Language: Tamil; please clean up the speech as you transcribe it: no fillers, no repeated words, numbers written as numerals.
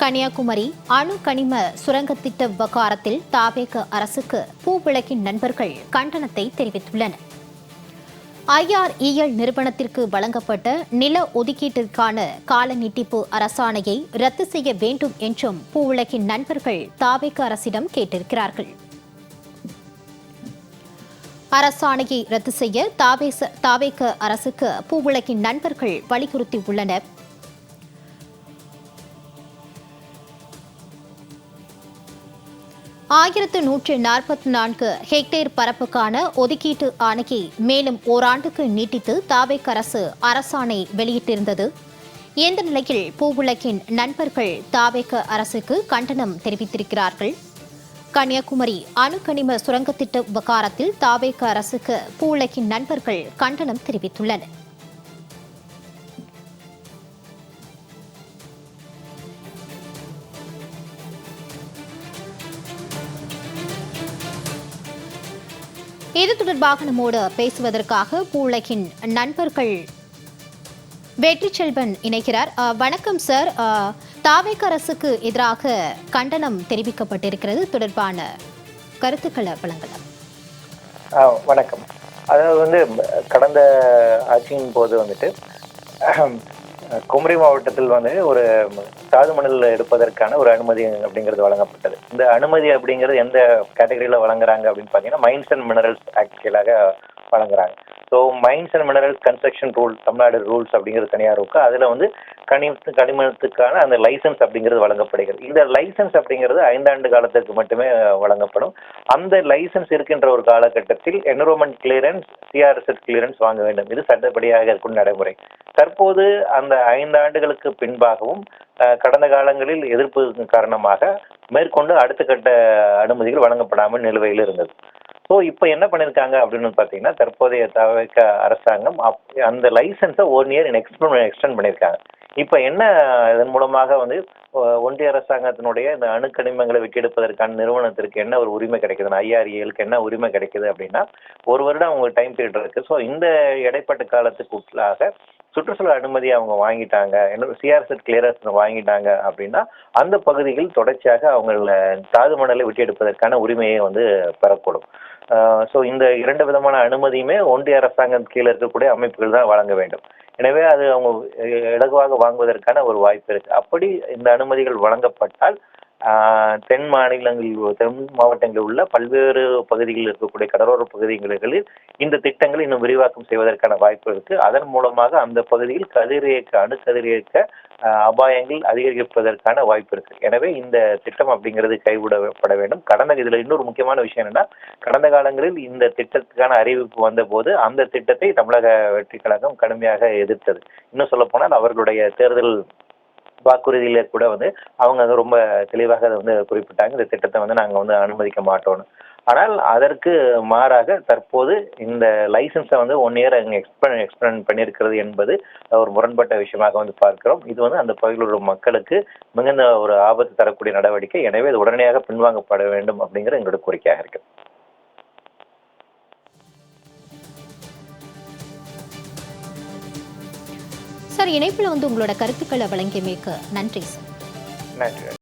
கன்னியாகுமரி அணு கனிம சுரங்க திட்ட விவகாரத்தில் தாவேக அரசுக்கு பூவிளக்கின் நண்பர்கள் கண்டனத்தை தெரிவித்துள்ளனர். IREL நிறுவனத்திற்கு வழங்கப்பட்ட நில ஒதுக்கீட்டிற்கான கால நீட்டிப்பு அரசாணையை ரத்து செய்ய வேண்டும் என்றும் பூவிளக்கின் நண்பர்கள் தாவேக அரசிடம் கேட்டிருக்கிறார்கள். அரசாணையை ரத்து செய்ய தாவேக அரசுக்கு பூவிளக்கின் நண்பர்கள் வலியுறுத்தியுள்ளனர். ஆயிரத்து 144 ஹெக்டேர் பரப்புக்கான ஒதுக்கீட்டு ஆணையை மேலும் ஓராண்டுக்கு நீட்டித்து தாவேக அரசு அரசாணை வெளியிட்டிருந்தது. இந்த நிலையில் பூவிளக்கின் நண்பர்கள் தாவேக அரசுக்கு கண்டனம் தெரிவித்திருக்கிறார்கள். கன்னியாகுமரி அணு கனிம சுரங்க திட்ட விவகாரத்தில் தாவேக அரசுக்கு பூவிளக்கின் நண்பர்கள் கண்டனம் தெரிவித்துள்ளனர். இது தொடர்பாக நம்மோடு பேசுவதற்காக பூவுலகின் நண்பர்கள் வெற்றி செல்வன் இணைக்கிறார். வணக்கம் சார். தாவேக அரசுக்கு எதிராக கண்டனம் தெரிவிக்கப்பட்டிருக்கிறது, தொடர்பான கருத்துக்களை வழங்கலாம். வணக்கம். அதாவது கடந்த ஆட்சியின் போது குமரி மாவட்டத்தில் ஒரு தாது மணல் எடுப்பதற்கான ஒரு அனுமதி அப்படிங்கிறது வழங்கப்பட்டது. இந்த அனுமதி அப்படிங்கிறது எந்த கேட்டகரியில வழங்குறாங்க அப்படின்னு பார்த்தீங்கன்னா மைன்ஸ் அண்ட் மினரல்ஸ் ஆக்ட் கீழாக வழங்குறாங்க. So mines and minerals construction rule Tamil Nadu rules அப்படிங்கிறது தனியாக இருக்கு. அதில் கனிமத்துக்கான அந்த லைசன்ஸ் அப்படிங்கிறது வழங்கப்படுகிறது. இந்த லைசன்ஸ் அப்படிங்கிறது 5 ஆண்டு காலத்திற்கு மட்டுமே வழங்கப்படும். அந்த லைசன்ஸ் இருக்கின்ற ஒரு காலகட்டத்தில் என்விரான்மெண்ட் கிளியரன்ஸ், சிஆர்எஸ்எஸ் கிளியரன்ஸ் வாங்க வேண்டும். இது சட்டப்படியாக இருக்கும் நடைமுறை. தற்போது அந்த 5 ஆண்டுகளுக்கு பின்பாகவும் கடந்த காலங்களில் எதிர்ப்பு காரணமாக மேற்கொண்டு அடுத்த கட்ட அனுமதிகள் வழங்கப்படாமல் நிலுவையில் இருந்தது. ஸோ இப்போ என்ன பண்ணியிருக்காங்க அப்படின்னு பார்த்தீங்கன்னா, தற்போதைய தாவேக அரசாங்கம் அந்த லைசன்ஸை 1 இயர் எக்ஸ்டெண்ட் பண்ணியிருக்காங்க. இப்போ என்ன இதன் மூலமாக ஒன்றிய அரசாங்கத்தினுடைய இந்த அணுக்கனிமங்களை விட்டெடுப்பதற்கான நிறுவனத்திற்கு என்ன ஒரு உரிமை கிடைக்குதுன்னா, IRELக்கு என்ன உரிமை கிடைக்குது அப்படின்னா, 1 வருடம் அவங்க டைம் பீரியட் இருக்கு. ஸோ இந்த இடைப்பட்ட காலத்துக்கு உள்ளாக சுற்றுச்சூழல் அனுமதி அவங்க வாங்கிட்டாங்க, சிஆர்எஸ்எஸ் கிளியரன்ஸ் வாங்கிட்டாங்க அப்படின்னா அந்த பகுதியில் தொடர்ச்சியாக அவங்கள தாது மணலை விட்டு எடுப்பதற்கான உரிமையை பெறக்கூடும். ஸோ இந்த 2 விதமான அனுமதியுமே ஒன்றிய அரசாங்கம் கீழே இருக்கக்கூடிய அமைப்புகள் தான் வழங்க வேண்டும். எனவே அது அவங்க இலகுவாக வாங்குவதற்கான ஒரு வாய்ப்பு இருக்கு. அப்படி இந்த அனுமதிகள் வழங்கப்பட்டால் தென் மாவட்டங்களில் உள்ள பல்வேறு பகுதிகளில் இருக்கக்கூடிய கடலோர பகுதிகளில் இந்த திட்டங்களை இன்னும் விரிவாக்கம் செய்வதற்கான வாய்ப்பு இருக்கு. அதன் மூலமாக அந்த பகுதியில் அணு கதிரியக்க அபாயங்கள் அதிகரிப்பதற்கான வாய்ப்பு இருக்கு. எனவே இந்த திட்டம் அப்படிங்கிறது கைவிடப்பட வேண்டும். இதுல இன்னொரு முக்கியமான விஷயம் என்னன்னா, கடந்த காலங்களில் இந்த திட்டத்துக்கான அறிவிப்பு வந்த போது அந்த திட்டத்தை தமிழக வெற்றி கழகம் கடுமையாக எதிர்த்தது. இன்னும் சொல்ல போனால் அவர்களுடைய தேர்தல் வாக்குறுதியில கூட அவங்க ரொம்ப தெளிவாக அதை குறிப்பிட்டாங்க, இந்த திட்டத்தை நாங்க அனுமதிக்க மாட்டோம்னு. ஆனால் அதற்கு மாறாக தற்போது இந்த லைசன்ஸை 1 இயர் எக்ஸ்டெண்ட் பண்ணியிருக்கிறது என்பது ஒரு முரண்பட்ட விஷயமாக பார்க்கிறோம். இது அந்த பகுதியில் உள்ள மக்களுக்கு மிகுந்த ஒரு ஆபத்து தரக்கூடிய நடவடிக்கை. எனவே இது உடனடியாக பின்வாங்கப்பட வேண்டும் அப்படிங்கிற எங்களோட கோரிக்கையாக இருக்கு. சார், இணைப்பில் உங்களோட கருத்துக்களை வழங்கியமைக்கு நன்றி சார். நன்றி.